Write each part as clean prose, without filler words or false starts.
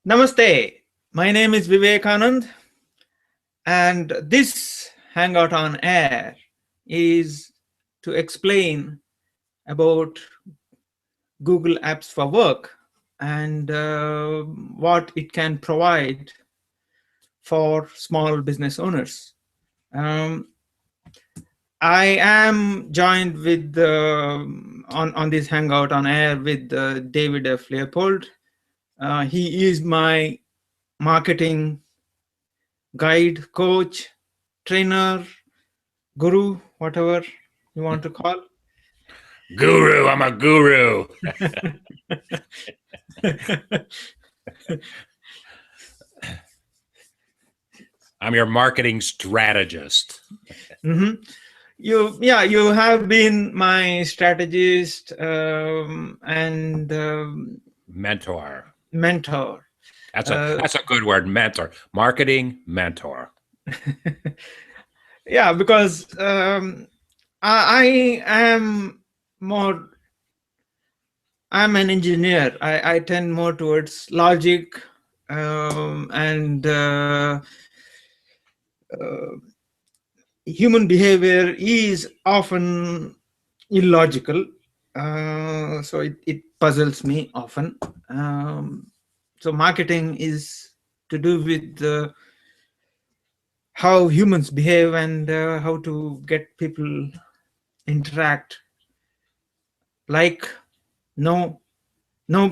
Namaste. My name is Vivekanand, and this Hangout on Air is to explain about Google Apps for Work and what it can provide for small business owners. Um, I am joined with on this Hangout on Air with David F Leopold. He is my marketing guide, coach, trainer, guru, whatever you want to call. Guru, I'm a guru. I'm your marketing strategist. Mm-hmm. You have been my strategist and Mentor. mentor. That's a good word. Mentor. Marketing mentor. Yeah, because I am more. I'm an engineer. I tend more towards logic and human behavior is often illogical. So it puzzles me often. So marketing is to do with how humans behave and how to get people interact, like know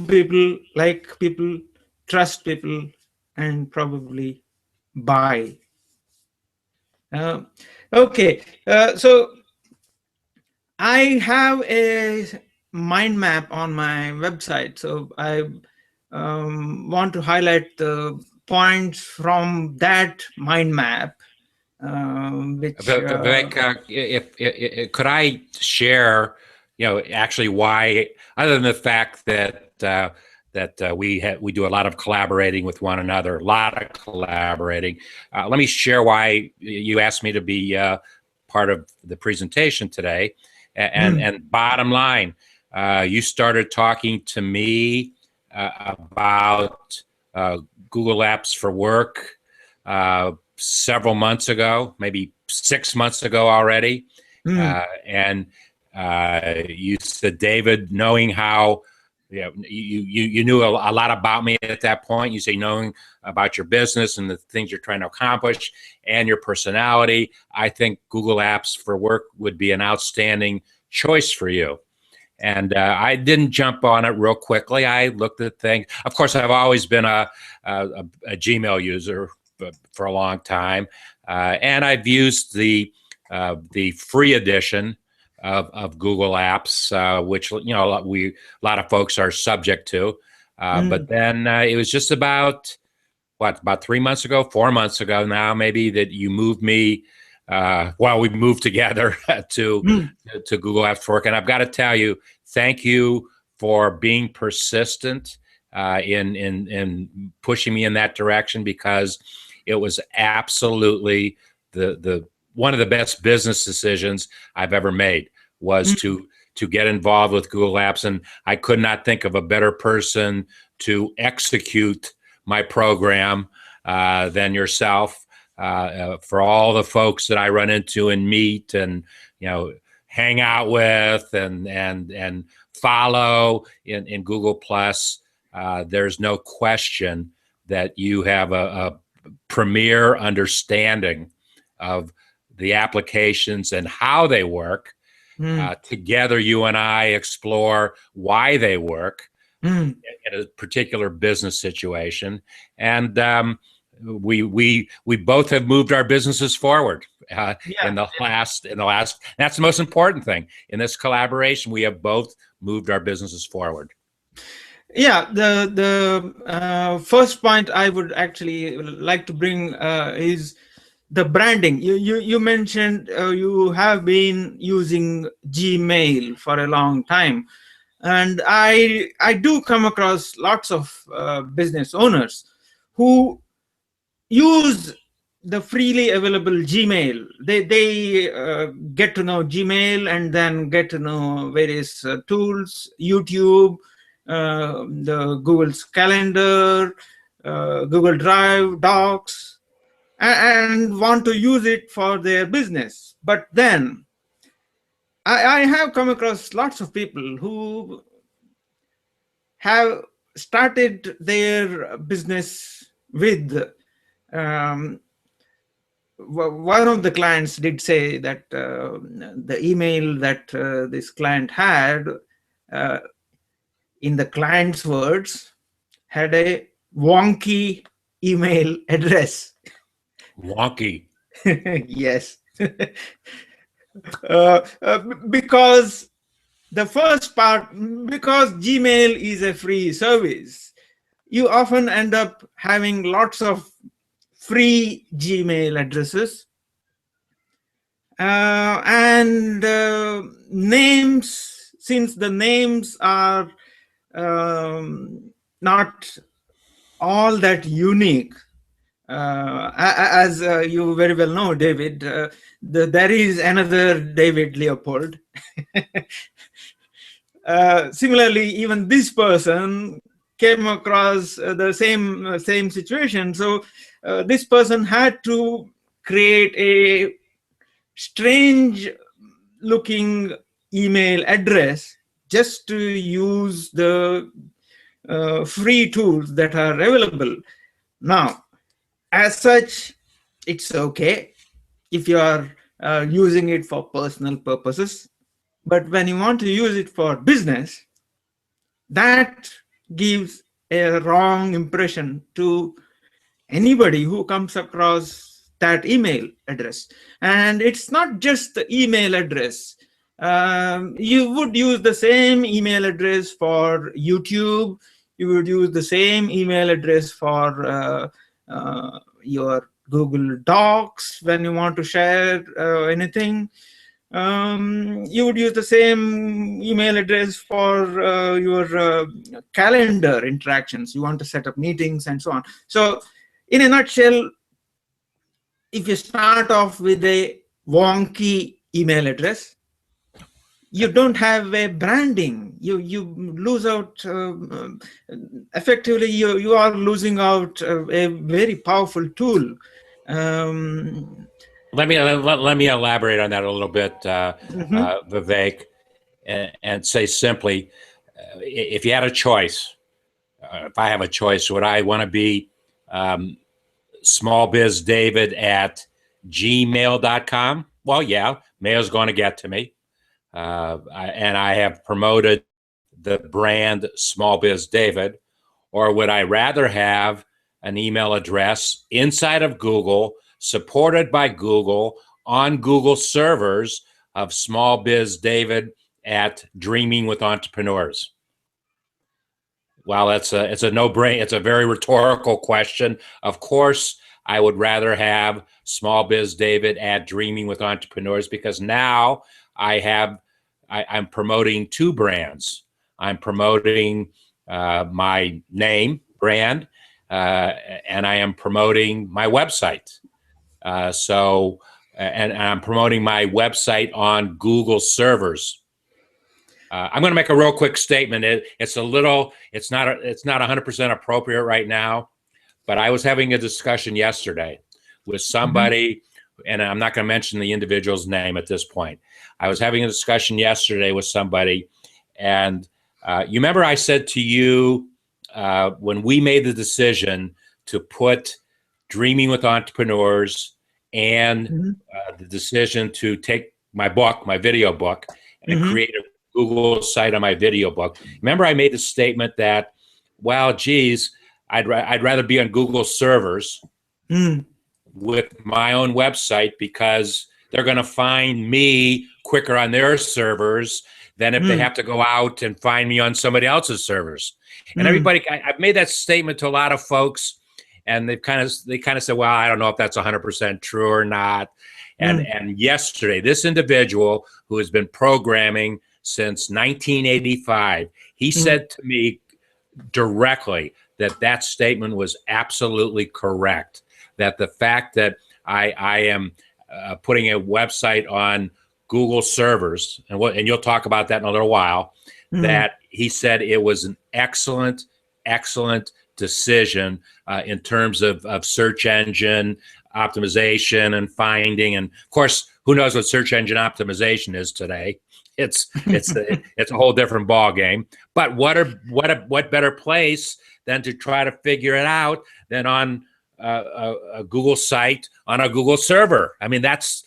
people, like people, trust people, and probably buy. Uh, okay, so I have a mind map on my website, so I want to highlight the points from that mind map, which Vivek, if could I share, actually why, other than the fact that we do a lot of collaborating with one another, a lot of collaborating. Let me share why you asked me to be part of the presentation today. And bottom line, you started talking to me about Google Apps for Work several months ago, maybe 6 months ago already. And you said, David, knowing how, you knew a lot about me at that point. You say knowing about your business and the things you're trying to accomplish and your personality, I think Google Apps for Work would be an outstanding choice for you. And I didn't jump on it real quickly. I looked at things. Of course, I've always been a Gmail user for a long time, and I've used the free edition of Google Apps, which a lot of folks are subject to. But then it was just about 3 months ago, 4 months ago now, maybe, that you moved me. We moved together to Google Apps for Work, and I've got to tell you, thank you for being persistent in pushing me in that direction, because it was absolutely the one of the best business decisions I've ever made was to get involved with Google Apps, and I could not think of a better person to execute my program than yourself. For all the folks that I run into and meet and hang out with and follow in Google Plus, there's no question that you have a premier understanding of the applications and how they work. Together, you and I explore why they work in a particular business situation, and we both have moved our businesses forward in the last. That's the most important thing in this collaboration. We have both moved our businesses forward. Yeah, the first point I would actually like to bring is the branding. You mentioned you have been using Gmail for a long time, and I do come across lots of business owners who use the freely available Gmail. They get to know Gmail and then get to know various tools, YouTube, the Google's calendar, Google Drive, Docs, and want to use it for their business. But then I have come across lots of people who have started their business with um, one of the clients did say that the email that this client had, uh, in the client's words, had a wonky email address. Wonky. Yes. Because the first part, because Gmail is a free service, you often end up having lots of free Gmail addresses, and names, since the names are not all that unique. As you very well know, David, there is another David Leopold. Similarly, even this person came across the same situation. So this person had to create a strange looking email address just to use the free tools that are available. Now, as such, it's okay if you are using it for personal purposes. But when you want to use it for business, that gives a wrong impression to anybody who comes across that email address. And it's not just the email address. You would use the same email address for YouTube. You would use the same email address for your Google Docs when you want to share anything. You would use the same email address for your calendar interactions. You want to set up meetings and so on. So in a nutshell, if you start off with a wonky email address, you don't have a branding. You lose out. Effectively, you are losing out a very powerful tool. Let me elaborate on that a little bit, Vivek, and say simply, if you had a choice, if I have a choice, would I want to be smallbizdavid@gmail.com? Well, yeah, mail's going to get to me. And I have promoted the brand Small Biz David. Or would I rather have an email address inside of Google, supported by Google, on Google servers of Small Biz David at Dreaming with Entrepreneurs? Well, it's a no-brainer. It's a very rhetorical question. Of course, I would rather have Small Biz David at Dreaming with Entrepreneurs, because now I'm promoting two brands. I'm promoting my name brand, and I am promoting my website. And I'm promoting my website on Google servers. I'm going to make a real quick statement. It's not 100% appropriate right now, but I was having a discussion yesterday with somebody, and I'm not going to mention the individual's name at this point. I was having a discussion yesterday with somebody, and you remember I said to you when we made the decision to put Dreaming with Entrepreneurs and the decision to take my book, my video book, and create a Google site on my video book. Remember, I made the statement that, well, geez, I'd rather be on Google servers with my own website, because they're going to find me quicker on their servers than if they have to go out and find me on somebody else's servers. And everybody, I've made that statement to a lot of folks, and they kind of said, well, I don't know if that's 100% true or not. And yesterday, this individual who has been programming since 1985, he said to me directly that statement was absolutely correct. That the fact that I am putting a website on Google servers, and you'll talk about that in a little while, that he said it was an excellent decision in terms of search engine optimization and finding. And of course, who knows what search engine optimization is today? It's a whole different ball game. But what better place than to try to figure it out than on a Google site on a Google server? I mean, that's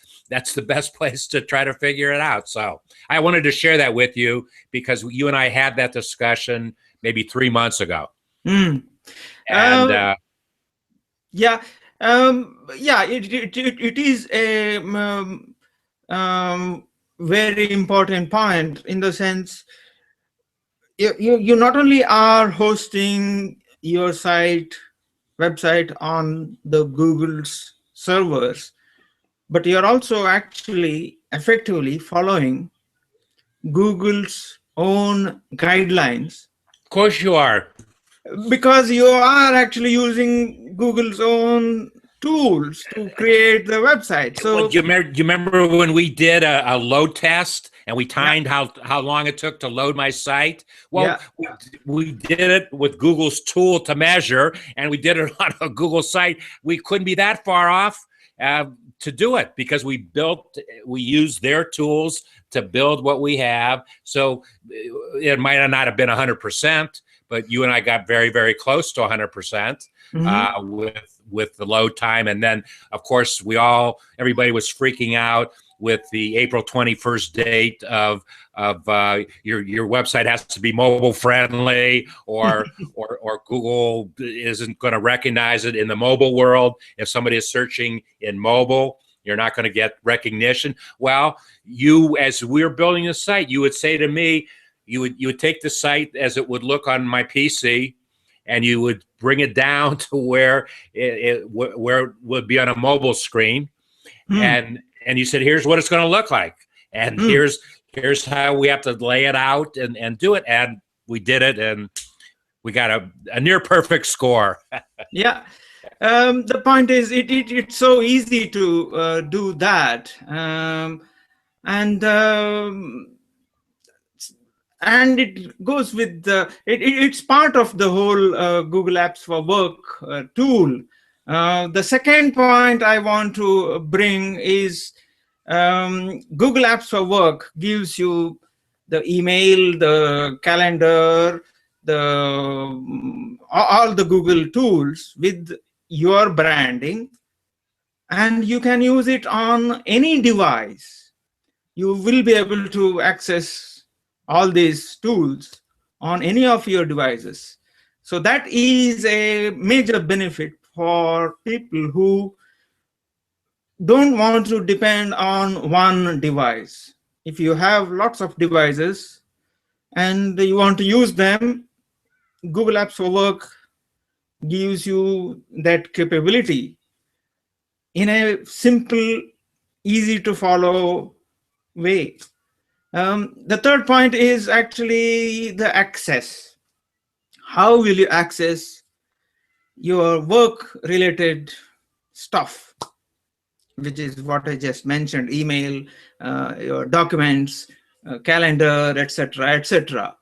the best place to try to figure it out. So I wanted to share that with you because you and I had that discussion maybe 3 months ago. Mm. And yeah, it is a very important point, in the sense you not only are hosting your website on the Google's servers, but you're also actually effectively following Google's own guidelines. of course you are. Because you are actually using Google's own tools to create the website. So do you remember when we did a load test and we timed how long it took to load my site? Well, we did it with Google's tool to measure, and we did it on a Google site. We couldn't be that far off to do it because we used their tools to build what we have. So it might not have been 100%, but you and I got very, very close to 100% with the load time. And then, of course, everybody was freaking out with the April 21st date of your website has to be mobile friendly, or Google isn't going to recognize it in the mobile world. If somebody is searching in mobile, you're not going to get recognition. Well, as we were building the site, you would say to me, you would take the site as it would look on my PC, and you would bring it down to where it would be on a mobile screen, and you said, "Here's what it's going to look like, and here's how we have to lay it out and do it." And we did it, and we got a near perfect score. Yeah. The point is, it's so easy to do that, and it goes with it's part of the whole Google Apps for Work tool. The second point I want to bring is Google Apps for Work gives you the email, the calendar, all the Google tools with your branding, and you can use it on any device. You will be able to access all these tools on any of your devices. So that is a major benefit for people who don't want to depend on one device. If you have lots of devices and you want to use them, Google Apps for Work gives you that capability in a simple, easy to follow way. The third point is actually the access. How will you access your work-related stuff, which is what I just mentioned: email, your documents, calendar, etc., etc.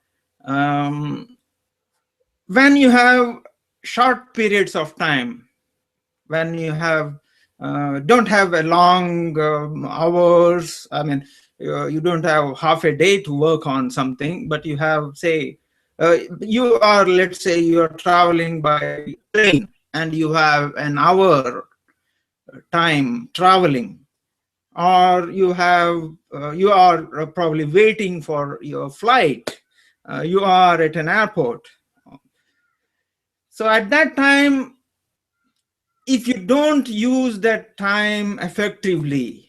When you have short periods of time, when you don't have a long hours, I mean, you don't have half a day to work on something, but you have, say, let's say you're traveling by train and you have an hour time traveling, or you are probably waiting for your flight, you are at an airport. So at that time, if you don't use that time effectively,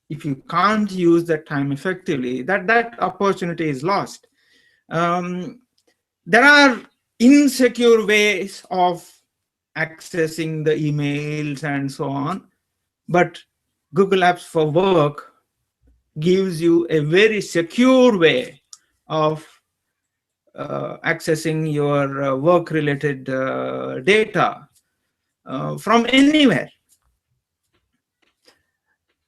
if you can't use that time effectively, that opportunity is lost. There are insecure ways of accessing the emails and so on, but Google Apps for Work gives you a very secure way of accessing your work-related data from anywhere.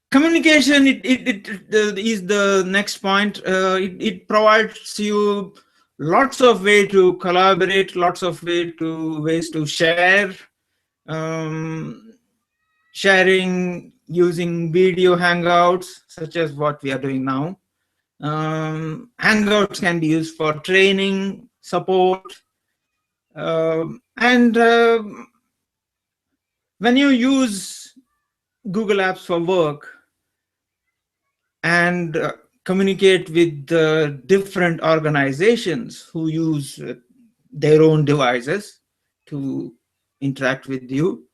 Communication, it is the next point. It provides you lots of way to collaborate, lots of ways to share, um, sharing using video hangouts, such as what we are doing now. Hangouts can be used for training, support, and when you use Google Apps for work and communicate with different organizations who use their own devices to interact with you,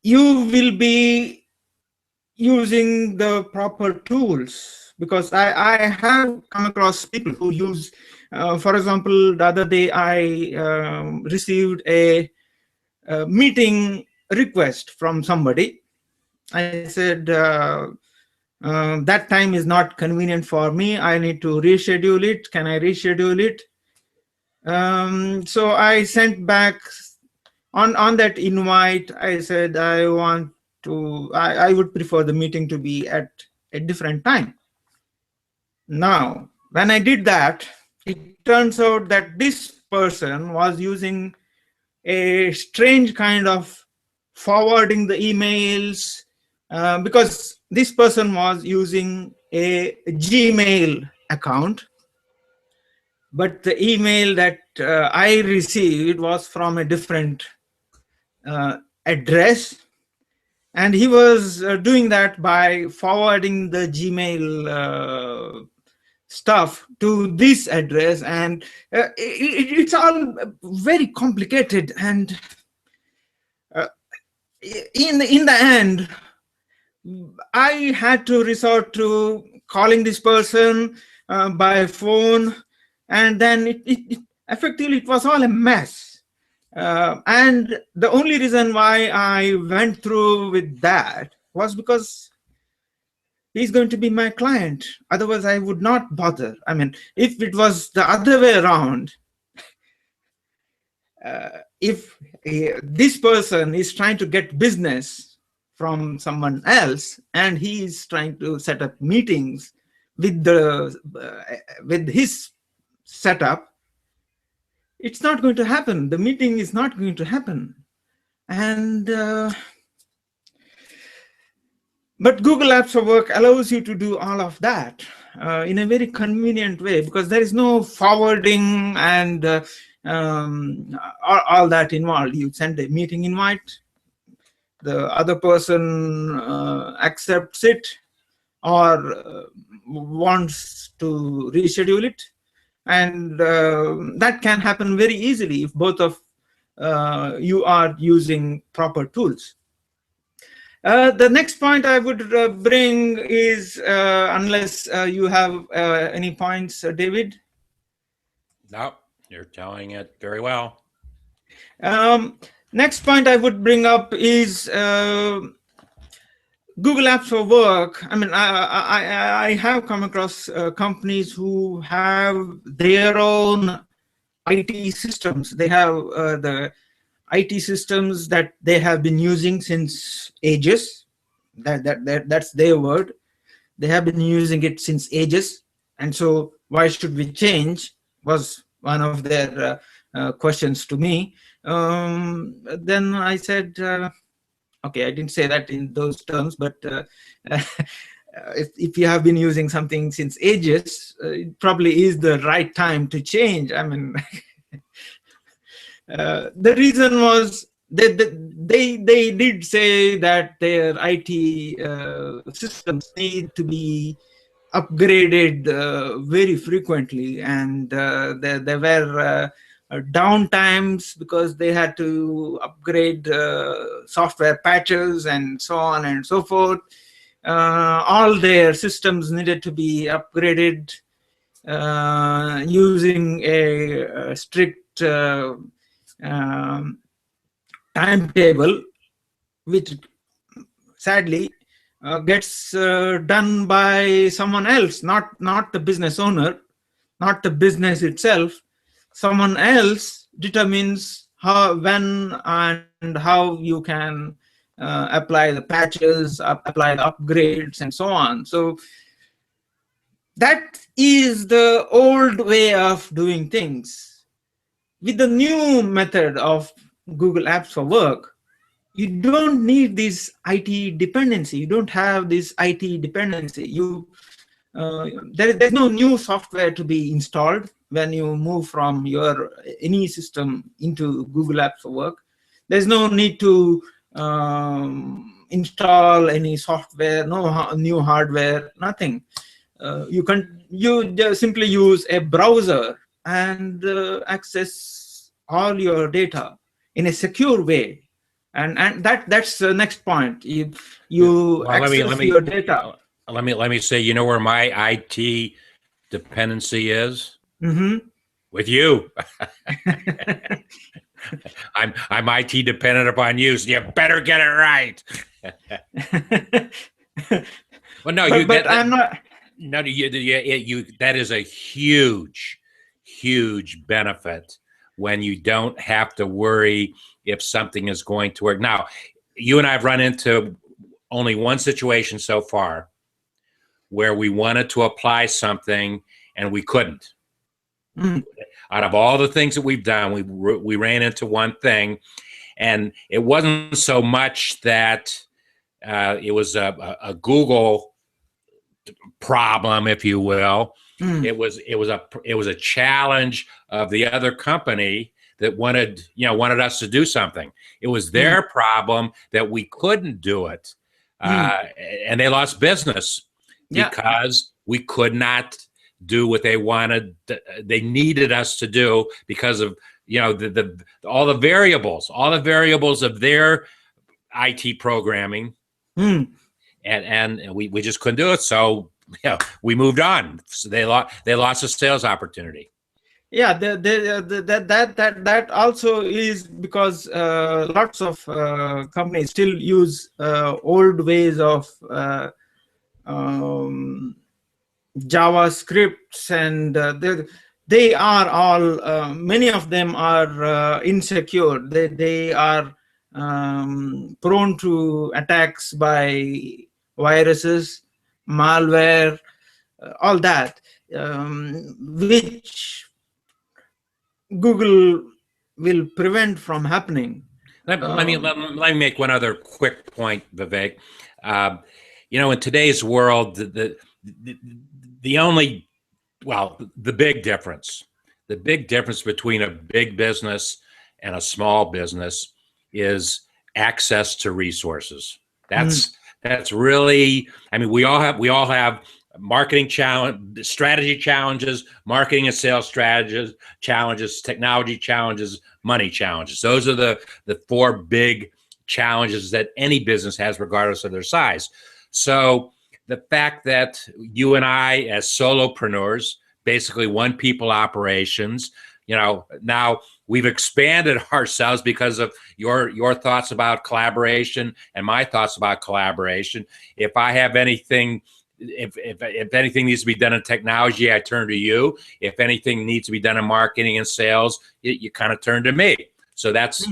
you will be using the proper tools, because I have come across people who use, for example, the other day I received a meeting request from somebody. I said, that time is not convenient for me. I need to reschedule it. Can I reschedule it? So I sent back on that invite. I said I would prefer the meeting to be at a different time. Now, when I did that, it turns out that this person was using a strange kind of forwarding the emails, because this person was using a Gmail account, but the email that I received was from a different address, and he was doing that by forwarding the Gmail stuff to this address, and it's all very complicated. And in the end, I had to resort to calling this person by phone, and then effectively it was all a mess. And the only reason why I went through with that was because he's going to be my client. Otherwise, I would not bother. I mean, if it was the other way around, if this person is trying to get business from someone else and he is trying to set up meetings with his setup, it's not going to happen. The meeting is not going to happen. And but Google Apps for Work allows you to do all of that in a very convenient way, because there is no forwarding and all that involved. You send a meeting invite, the other person accepts it or wants to reschedule it, and that can happen very easily if both of you are using proper tools. The next point I would bring is, unless you have any points, David? No, you're telling it very well. Next point I would bring up is Google Apps for Work. I mean, I have come across companies who have their own IT systems. They have the IT systems that they have been using since ages. That's their word. They have been using it since ages, and so why should we change? Was one of their questions to me. Then I said, okay, I didn't say that in those terms, but if you have been using something since ages, it probably is the right time to change. I mean, the reason was that they did say that their IT systems need to be upgraded very frequently, and there were downtimes because they had to upgrade software patches and so on and so forth. All their systems needed to be upgraded using a strict timetable, which sadly gets done by someone else, not the business owner, not the business itself. Someone else determines how, when, and how you can apply the patches, apply the upgrades, and so on. So That is the old way of doing things. With the new method of Google Apps for Work, you don't need this IT dependency. You don't have this IT dependency. There's no new software to be installed when you move from your any system into Google Apps for Work. There's no need to install any software, no new hardware, nothing. You just simply use a browser and access all your data in a secure way, and that's the next point. You Well, access your data. let me say, you know where my IT dependency is? Mm-hmm. With you. I'm IT dependent upon you, so you better get it right. Well, no, but I'm not. no, you that is a huge, huge benefit when you don't have to worry if something is going to work. Now, you and I have run into only one situation so far where we wanted to apply something and we couldn't. Mm, Out of all the things that we've done, we ran into one thing, and it wasn't so much that it was a Google problem, if you will. mm, It was a challenge of the other company that wanted us to do something. It was mm, their problem that we couldn't do it, mm. and they lost business Yeah. because we could not do what they wanted. They needed us to do because of the all the variables of their IT programming, Mm. and we just couldn't do it. So we moved on. So they lost a sales opportunity. Yeah, that also is because lots of companies still use old ways of um, JavaScripts, and they are all many of them are insecure. They are prone to attacks by viruses, malware, all that, which Google will prevent from happening. Let me make one other quick point, Vivek. Uh, in today's world, the, the only the big difference between a big business and a small business is access to resources. Mm, That's really, I mean, we all have marketing challenge, strategy challenges, marketing and sales challenges, technology challenges, money challenges. Those are the four big challenges that any business has, regardless of their size. So the fact that you and I, as solopreneurs, basically one people operations, now we've expanded ourselves because of your thoughts about collaboration and my thoughts about collaboration. If I have anything, if anything needs to be done in technology, I turn to you. If anything needs to be done in marketing and sales, you kind of turn to me. So that's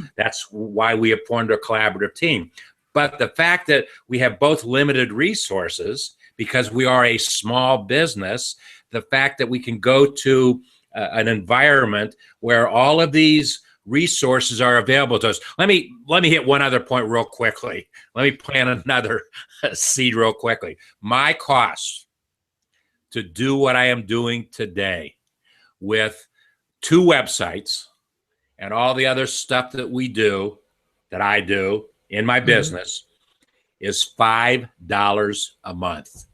why we have formed a collaborative team. But the fact that we have both limited resources because we are a small business, the fact that we can go to an environment where all of these resources are available to us. Let me hit one other point real quickly. Let me plant another seed real quickly. My cost to do what I am doing today with 2 websites and all the other stuff that I do in my mhm. business is $5 a month.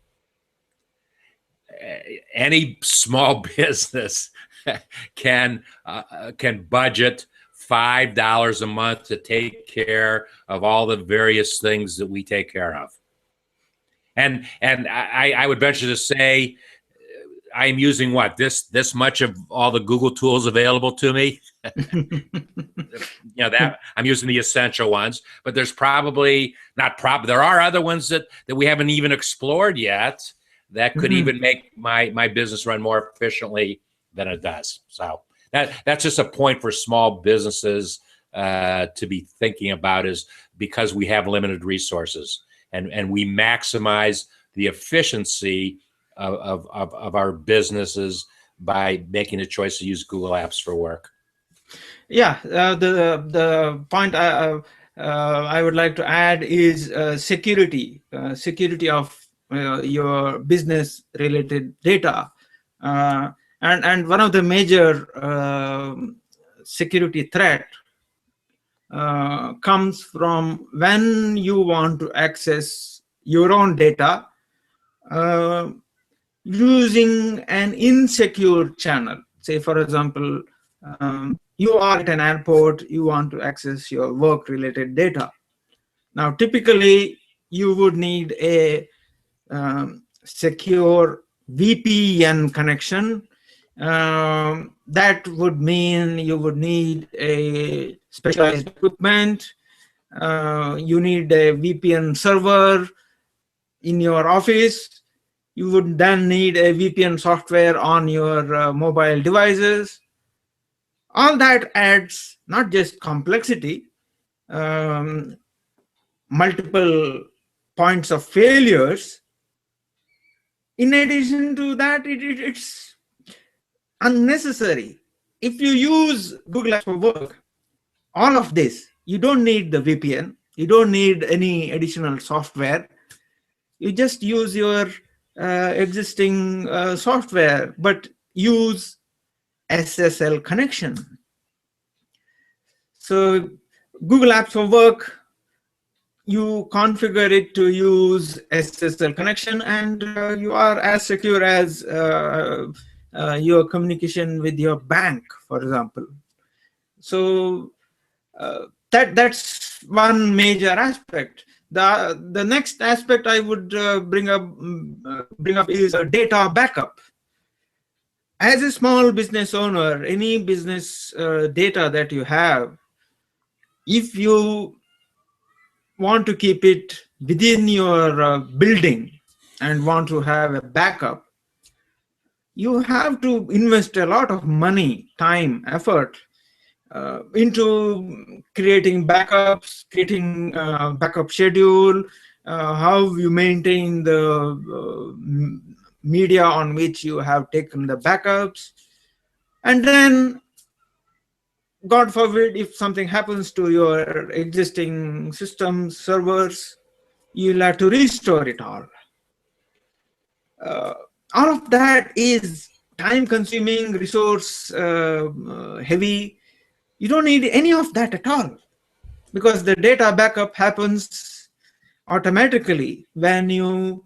Any small business can budget $5 a month to take care of all the various things that we take care of. And I would venture to say I am using this much of all the Google tools available to me. That I'm using the essential ones, but there's probably there are other ones that we haven't even explored yet that could Mhm. even make my business run more efficiently than it does. So that's just a point for small businesses to be thinking about, is because we have limited resources and we maximize the efficiency of our businesses by making a choice to use Google Apps for work. Yeah, the point I would like to add is security, security of your business related data, uh, and one of the major security threat comes from when you want to access your own data uh, using an insecure channel. Say, for example, you are at an airport, you want to access your work related data. Now, typically, you would need a secure VPN connection. That would mean you would need a specialized equipment. You need a VPN server in your office. You would then need a VPN software on your mobile devices. All that adds not just complexity, um, multiple points of failures. In addition to that, it's unnecessary. If you use Google Apps for Work, all of this, you don't need the VPN, you don't need any additional software. You just use your existing software, but use SSL connection. So Google Apps for Work, you configure it to use SSL connection, and you are as secure as your communication with your bank, for example. So that's one major aspect. The next aspect I would bring up is a data backup. As a small business owner, any business data that you have, if you want to keep it within your building and want to have a backup, you have to invest a lot of money, time, effort into creating backups, creating backup schedule, how you maintain the media on which you have taken the backups. And then, God forbid, if something happens to your existing systems, servers, you'll have to restore it all. All of that is time consuming, resource heavy. You don't need any of that at all, because the data backup happens automatically when you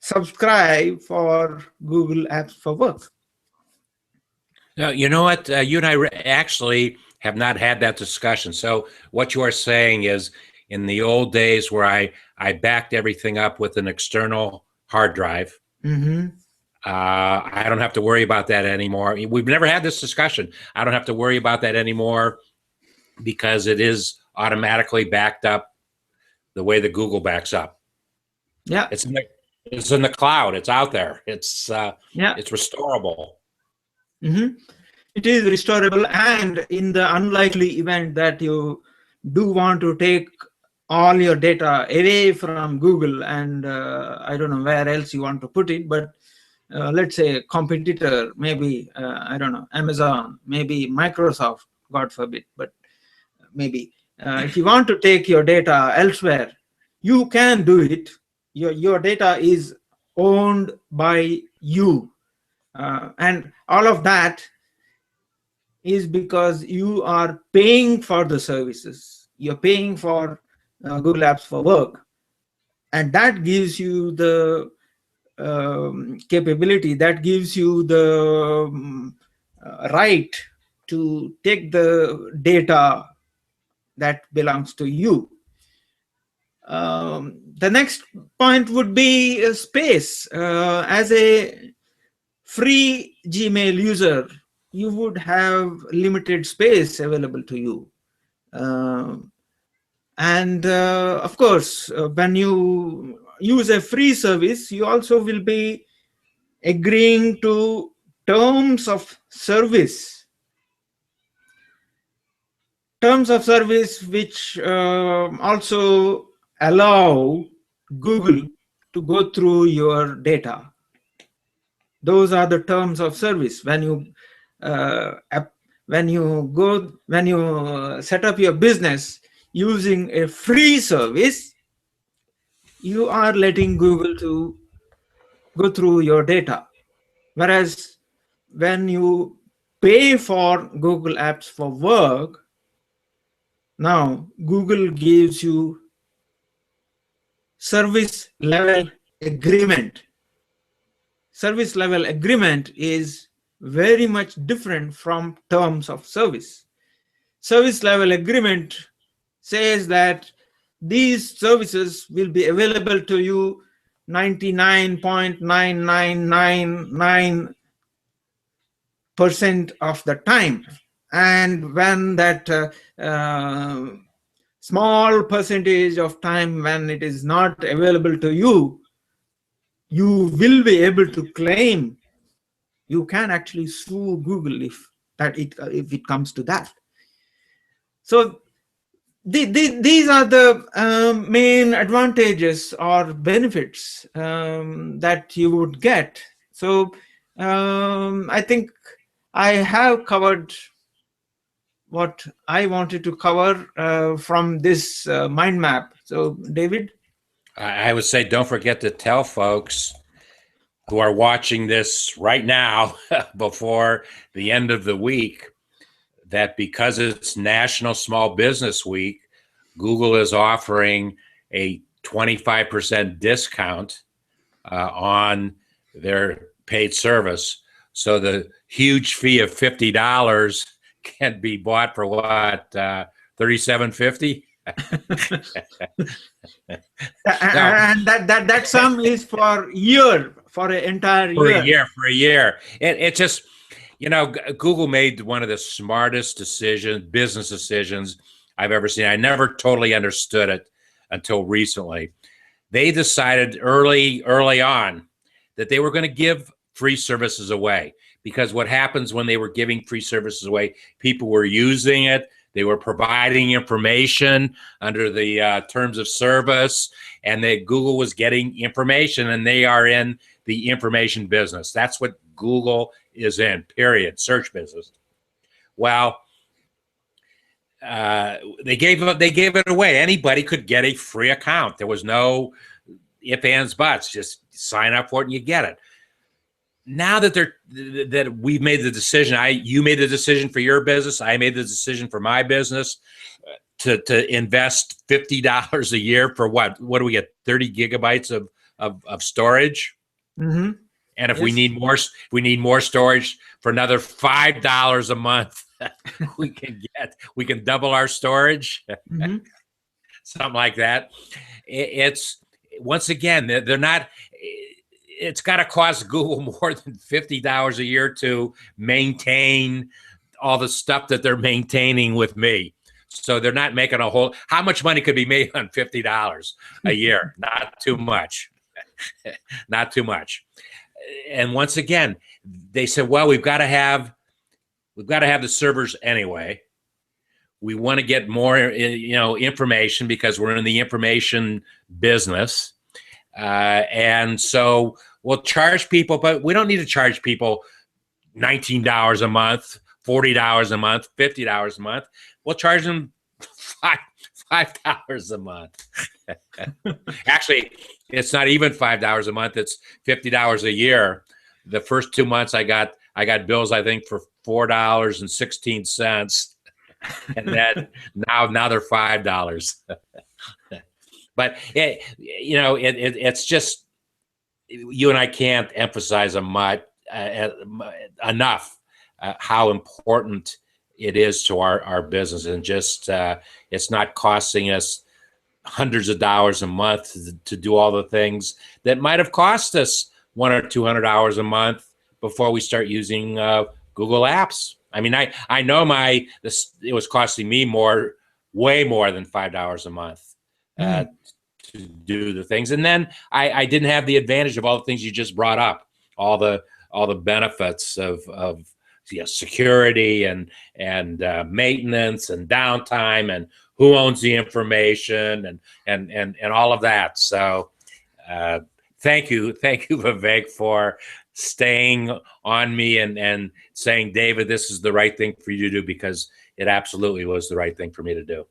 subscribe for Google Apps for Work. Now, you know what? You and I actually have not had that discussion. So what you are saying is, in the old days where I backed everything up with an external hard drive, I don't have to worry about that anymore. We've never had this discussion. I don't have to worry about that anymore because it is automatically backed up the way that Google backs up. Yeah, it's in the cloud. It's out there. It's restorable. It is restorable, and in the unlikely event that you do want to take all your data away from Google, and I don't know where else you want to put it, but let's say a competitor, maybe, I don't know, Amazon, maybe Microsoft, God forbid, but maybe if you want to take your data elsewhere, you can do it. Your data is owned by you. And all of that is because you are paying for the services. You're paying for Google Apps for Work. And that gives you the capability, that gives you the right to take the data that belongs to you. The next point would be space. As a free Gmail user, you would have limited space available to you. And of course, when you use a free service, you also will be agreeing to terms of service. Terms of service which also allow Google to go through your data. Those are the terms of service. When you set up your business using a free service, you are letting Google to go through your data. Whereas when you pay for Google Apps for work, now Google gives you service level agreement. Service level agreement is very much different from terms of service. Service level agreement says that these services will be available to you 99.9999% of the time. And when that small percentage of time when it is not available to you, you will be able to claim. You can actually sue Google if it comes to that. So these are the main advantages or benefits that you would get. So I think I have covered what I wanted to cover from this mind map. So David? I would say don't forget to tell folks who are watching this right now before the end of the week that because it's National Small Business Week, Google is offering a 25% discount on their paid service. So the huge fee of $50 can be bought for what, $37.50? And that sum is for an entire year. For a year. It just, Google made one of the smartest business decisions I've ever seen. I never totally understood it until recently. They decided early on that they were going to give free services away, because what happens when they were giving free services away, people were using it. They were providing information under the terms of service, and Google was getting information, and they are in the information business. That's what Google is in, period, search business. Well, they gave it away. Anybody could get a free account. There was no ifs, ands, buts. Just sign up for it and you get it. Now that we've made the decision, you made the decision for your business, I made the decision for my business to invest $50 a year for what do we get? 30 gigabytes of storage. Mm-hmm. And if we need more storage for another $5 a month, we can double our storage. Mm-hmm. Something like that. It's, once again, they're not. It's got to cost Google more than $50 a year to maintain all the stuff that they're maintaining with me. So they're not making a whole. How much money could be made on $50 a year? Not too much. Not too much. And once again, they said, well, we've got to have the servers anyway. We want to get more, information because we're in the information business. And so we'll charge people, but we don't need to charge people $19 a month, $40 a month, $50 a month. We'll charge them $5 a month. Actually, it's not even $5 a month. It's $50 a year. The first 2 months I got bills, I think, for $4.16. And then now they're $5. But it's just, you and I can't emphasize enough how important it is to our business, and just it's not costing us hundreds of dollars a month to do all the things that might have cost us $100 or $200 a month before we start using Google Apps. I mean, I know it was costing me way more than $5 a month to do the things, and then I didn't have the advantage of all the things you just brought up, all the benefits of security and maintenance and downtime and who owns the information and all of that. So thank you, Vivek, for staying on me and saying, David, this is the right thing for you to do, because it absolutely was the right thing for me to do.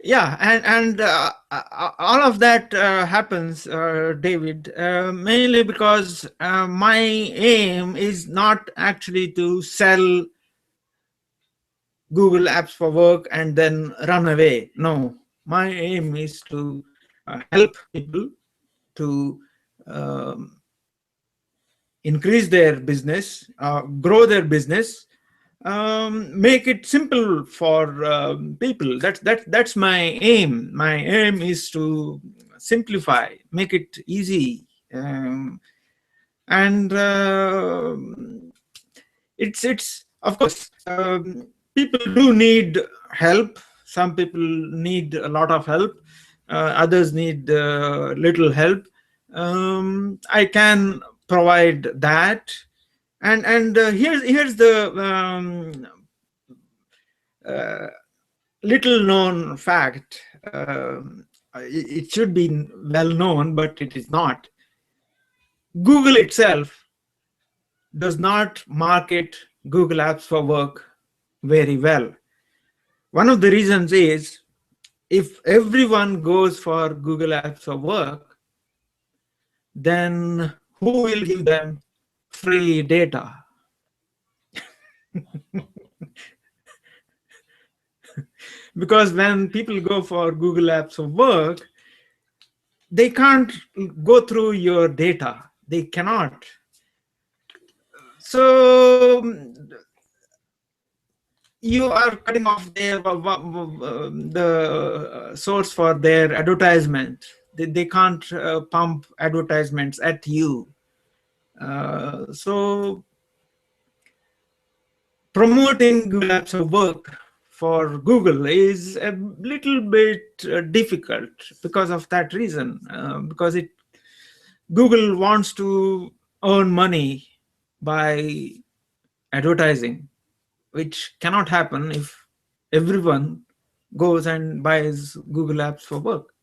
Yeah, and all of that happens, David, mainly because my aim is not actually to sell Google Apps for Work and then run away. No, my aim is to help people to um, increase their business, grow their business, make it simple for people. That's my aim. My aim is to simplify, make it easy, and it's of course, people do need help. Some people need a lot of help. Others need little help. I can provide that, and here's the little known fact. It should be well known, but it is not. Google itself does not market Google Apps for Work very well. One of the reasons is, if everyone goes for Google Apps for Work, then who will give them free data? Because when people go for Google Apps for Work, they can't go through your data. They cannot. So you are cutting off the source for their advertisement. They can't pump advertisements at you. So promoting Google Apps for Work for Google is a little bit difficult because of that reason. Because Google wants to earn money by advertising, which cannot happen if everyone goes and buys Google Apps for Work.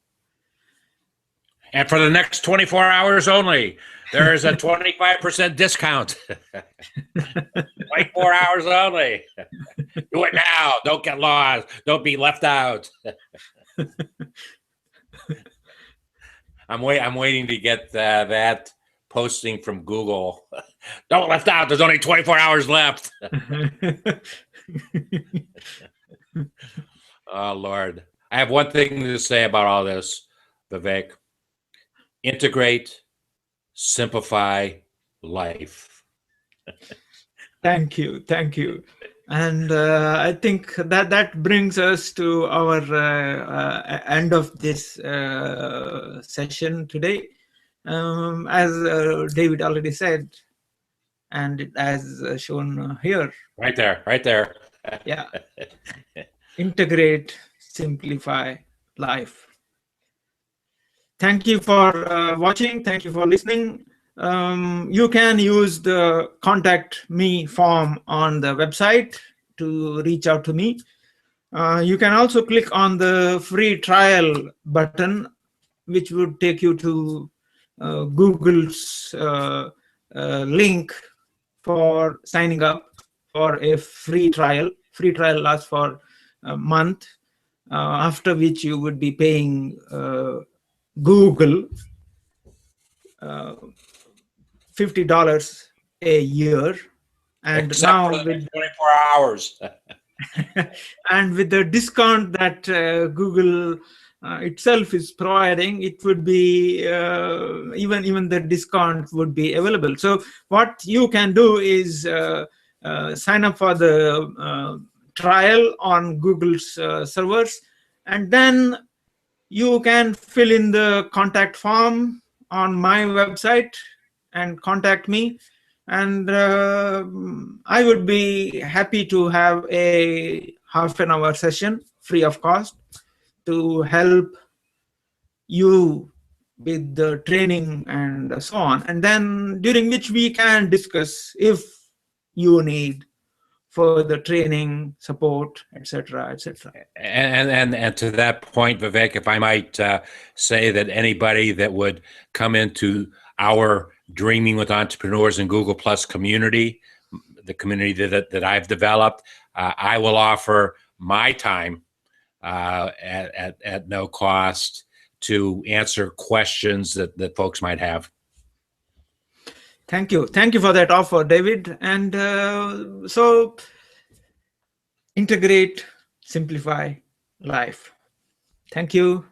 And for the next 24 hours only, there is a 25% discount. 24 hours only. Do it now. Don't get lost. Don't be left out. I'm waiting to get that posting from Google. Don't left out. There's only 24 hours left. Oh, Lord. I have one thing to say about all this, Vivek. Integrate, simplify life. Thank you. Thank you. And I think that brings us to our end of this session today. As David already said, and as shown here. Right there, right there. Yeah. Integrate, simplify life. Thank you for watching. Thank you for listening. You can use the contact me form on the website to reach out to me. You can also click on the free trial button, which would take you to Google's link for signing up for a free trial. Free trial lasts for a month, after which you would be paying Google $50 a year, and except now for the with 24 hours. and with the discount that Google itself is providing, it would be even the discount would be available. So what you can do is sign up for the trial on Google's servers, and then you can fill in the contact form on my website and contact me, and I would be happy to have a half-an-hour session free of cost to help you with the training and so on, and then during which we can discuss if you need further training, support, etc., etc. And to that point, Vivek, if I might say that anybody that would come into our Dreaming with Entrepreneurs and Google Plus community, the community that I've developed. I will offer my time at no cost to answer questions that folks might have. Thank you for that offer, David. And so integrate, simplify life. Thank you.